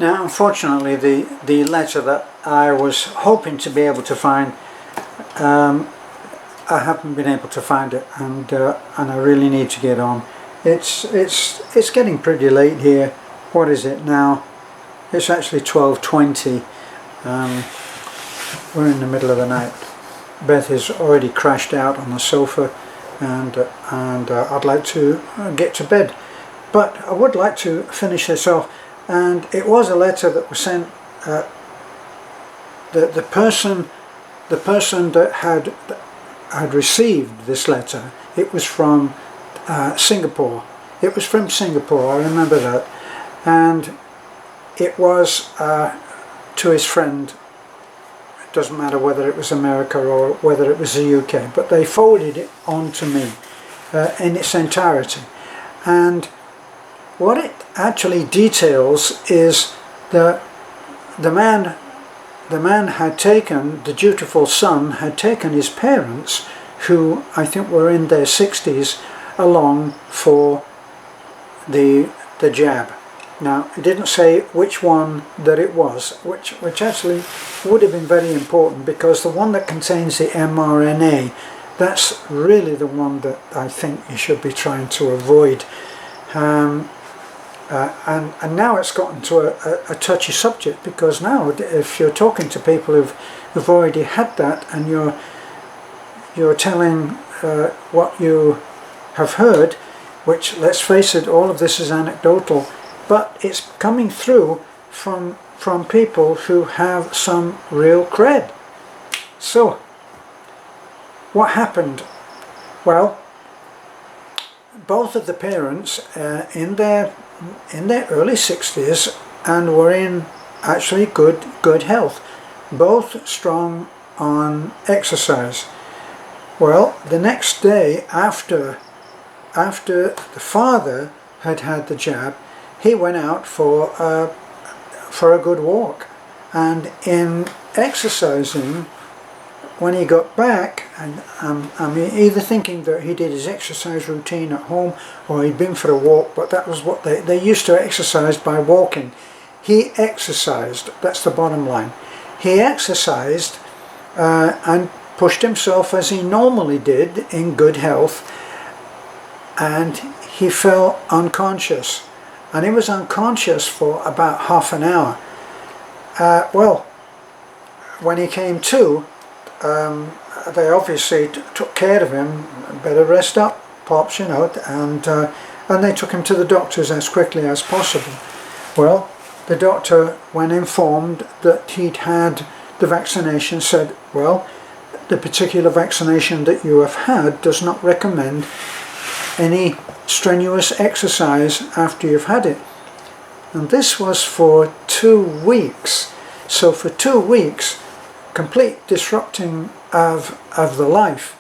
Now, unfortunately, the letter that I was hoping to be able to find, I haven't been able to find it, and I really need to get on. It's getting pretty late here. What is it now? It's actually 12:20. We're in the middle of the night. Beth has already crashed out on the sofa, and I'd like to get to bed. But I would like to finish this off. And it was a letter that was sent. The person that had received this letter, it was from Singapore. It was from Singapore. I remember that, and it was to his friend. It doesn't matter whether it was America or whether it was the UK, but they forwarded it on to me in its entirety. And what it actually details is that the man had taken, the dutiful son had taken his parents, who I think were in their 60s, along for the jab. Now, it didn't say which one that it was, which actually would have been very important, because the one that contains the mRNA, that's really the one that I think you should be trying to avoid. And now it's gotten to a touchy subject, because now if you're talking to people who've already had that, and you're telling what you have heard, which, let's face it, all of this is anecdotal, but it's coming through from people who have some real cred. So what happened? Well, both of the parents in their early 60s, and were in actually good health, both strong on exercise. Well, the next day after the father had the jab, he went out for a good walk, and in exercising, when he got back, and I'm either thinking that he did his exercise routine at home or he'd been for a walk, but that was what they used to exercise, by walking. He exercised, that's the bottom line. He exercised and pushed himself as he normally did in good health, and he fell unconscious. And he was unconscious for about half an hour. Well, when he came to, they obviously took care of him. Better rest up, Pops, you know, and they took him to the doctors as quickly as possible. Well, the doctor, when informed that he'd had the vaccination, said, well, the particular vaccination that you have had does not recommend any strenuous exercise after you've had it. And this was for 2 weeks. So for 2 weeks, complete disrupting of the life.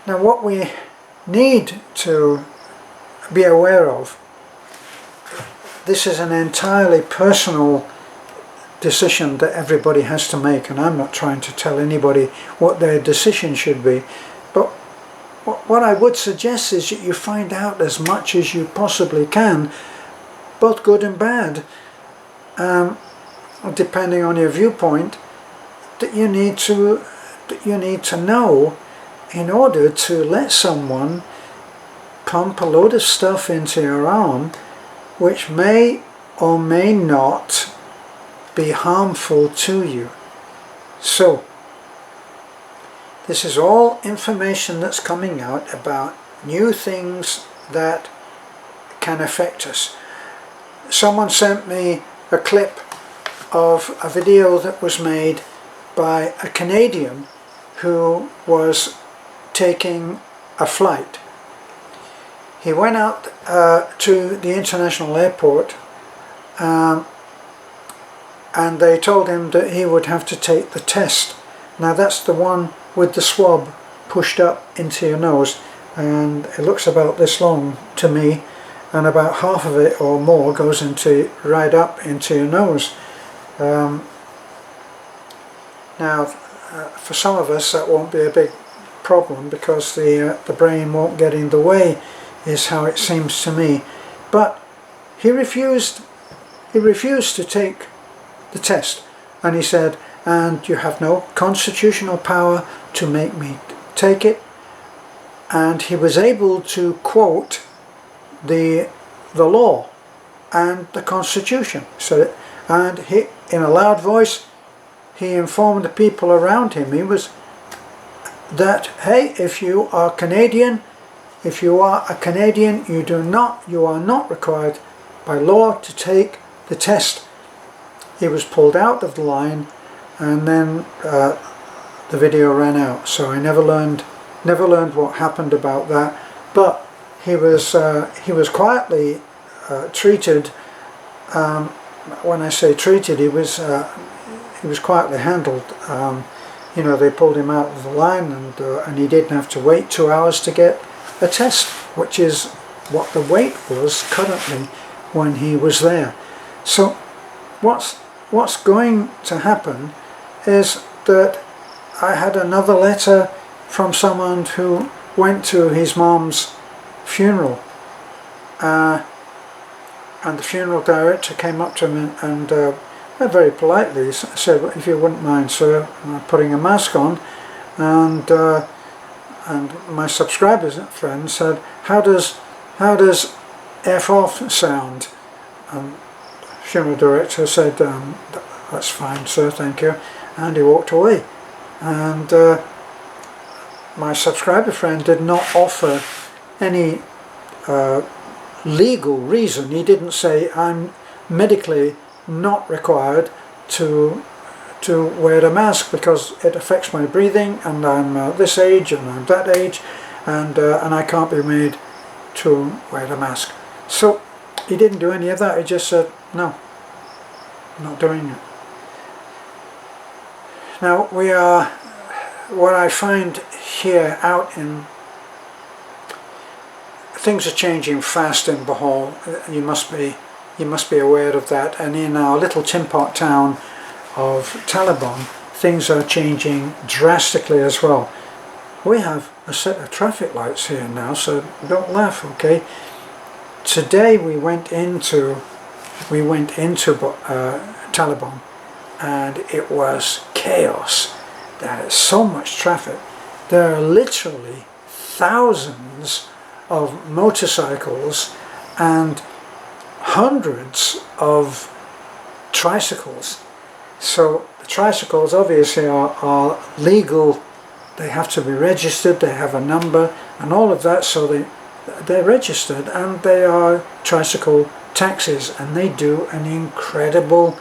Now, what we need to be aware of, this is an entirely personal decision that everybody has to make, and I'm not trying to tell anybody what their decision should be, but what I would suggest is that you find out as much as you possibly can, both good and bad, depending on your viewpoint, that you need to know in order to let someone pump a load of stuff into your arm which may or may not be harmful to you. So this is all information that's coming out about new things that can affect us. Someone sent me a clip of a video that was made by a Canadian who was taking a flight. He went out to the international airport, and they told him that he would have to take the test. Now, that's the one with the swab pushed up into your nose, and it looks about this long to me, and about half of it or more goes right up into your nose. Now, for some of us that won't be a big problem, because the brain won't get in the way, is how it seems to me. But he refused he refused to take the test, and he said, and you have no constitutional power to make me take it. And he was able to quote the law and the Constitution. So, and he, in a loud voice, he informed the people around him, that, hey, if you are Canadian, you are not required by law to take the test. He was pulled out of the line, and then the video ran out. So I never learned what happened about that. But he was quietly treated. When I say treated, he was quietly handled. You know, they pulled him out of the line, and he didn't have to wait 2 hours to get a test, which is what the wait was currently when he was there. So what's going to happen is that I had another letter from someone who went to his mom's funeral, and the funeral director came up to him and very politely said, if you wouldn't mind, sir, putting a mask on. And my subscriber friend said, how does F off sound? Funeral director said, that's fine, sir, thank you, and he walked away. And my subscriber friend did not offer any legal reason. He didn't say, I'm medically not required to wear a mask because it affects my breathing, and I'm this age and I'm that age, and I can't be made to wear a mask. So he didn't do any of that. He just said, no, I'm not doing it. Now what I find here out in, things are changing fast in Bohol. You must be aware of that. And in our little tin pot town of Taliban, things are changing drastically as well. We have a set of traffic lights here now, so don't laugh, okay? Today we went into Taliban, and it was chaos. There is so much traffic. There are literally thousands of motorcycles and hundreds of tricycles. So the tricycles obviously are legal. They have to be registered, they have a number and all of that, so they're registered, and they are tricycle taxis, and they do an incredible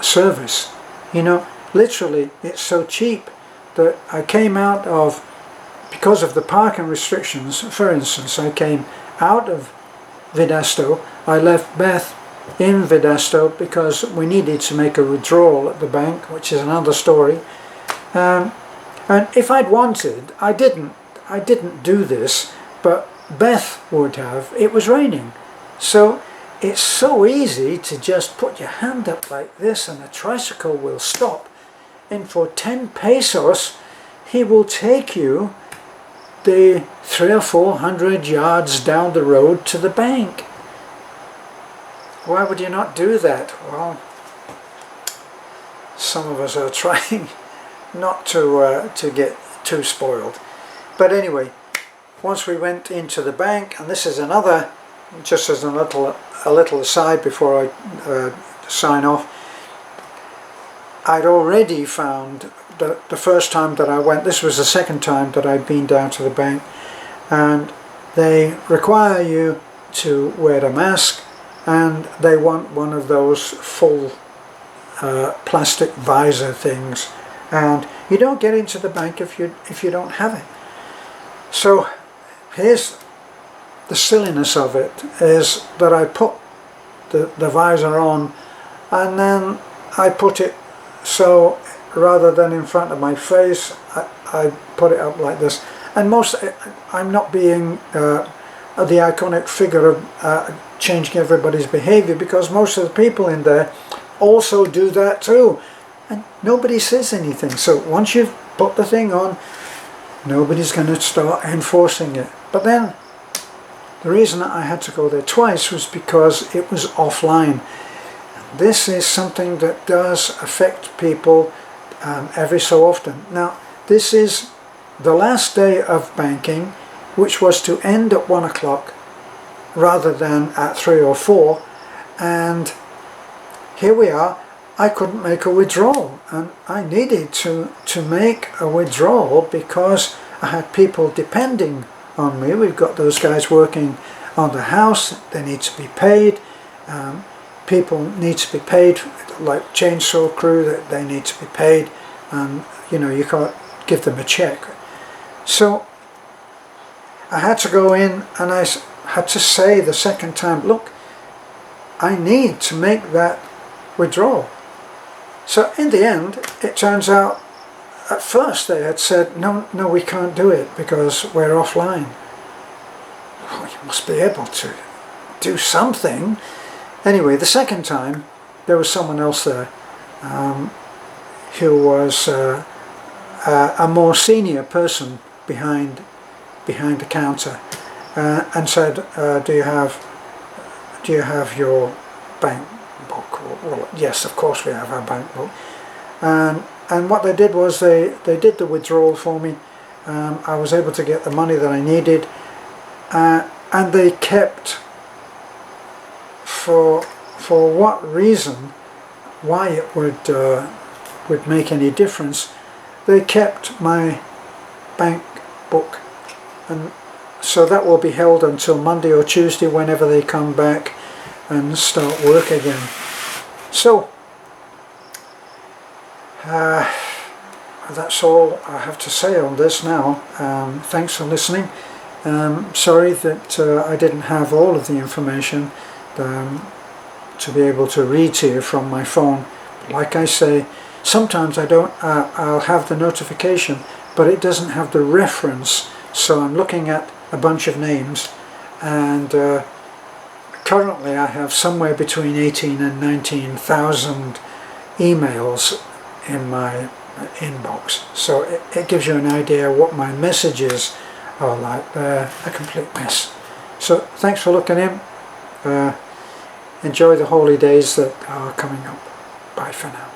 service. You know, literally it's so cheap that I came out of, because of the parking restrictions, for instance, I came out of Vidasto. I left Beth in Vidasto because we needed to make a withdrawal at the bank, which is another story. And if I'd wanted, I didn't do this, but Beth would have. It was raining. So it's so easy to just put your hand up like this and a tricycle will stop. And for 10 pesos, he will take you the 300 or 400 yards down the road to the bank. Why would you not do that? Well, some of us are trying not to get too spoiled. But anyway, once we went into the bank, and this is another, just as a little aside before I sign off, I'd already found that the first time that I went, this was the second time that I'd been down to the bank, and they require you to wear a mask, and they want one of those full plastic visor things, and you don't get into the bank if you don't have it. So here's the silliness of it, is that I put the visor on, and then I put it, so rather than in front of my face, I put it up like this. And I'm not being the iconic figure of changing everybody's behavior, because most of the people in there also do that too, and nobody says anything. So once you've put the thing on, nobody's going to start enforcing it. But then The reason that I had to go there twice was because it was offline. This is something that does affect people every so often. Now, this is the last day of banking, which was to end at 1 o'clock rather than at 3 or 4, and here we are. I couldn't make a withdrawal, and I needed to make a withdrawal because I had people depending on me. We've got those guys working on the house, they need to be paid. People need to be paid, like chainsaw crew, that they need to be paid, and you know, you can't give them a check. So I had to go in and I had to say the second time, look, I need to make that withdrawal. So in the end, it turns out, at first they had said, no, we can't do it because we're offline. Well, you must be able to do something. Anyway, the second time, there was someone else there who was a more senior person behind the counter, and said, do you have your bank book? Well, yes, of course we have our bank book. And what they did was they did the withdrawal for me. I was able to get the money that I needed, and they kept, for what reason, why it would make any difference, they kept my bank book, and so that will be held until Monday or Tuesday, whenever they come back and start work again. So that's all I have to say on this now. Thanks for listening. Sorry that I didn't have all of the information to be able to read to you from my phone. Like I say, sometimes I'll have the notification, but it doesn't have the reference, so I'm looking at a bunch of names, and currently I have somewhere between 18 and 19,000 emails in my inbox, so it gives you an idea what my messages are like. They're a complete mess. So thanks for looking in. Enjoy the holy days that are coming up. Bye for now.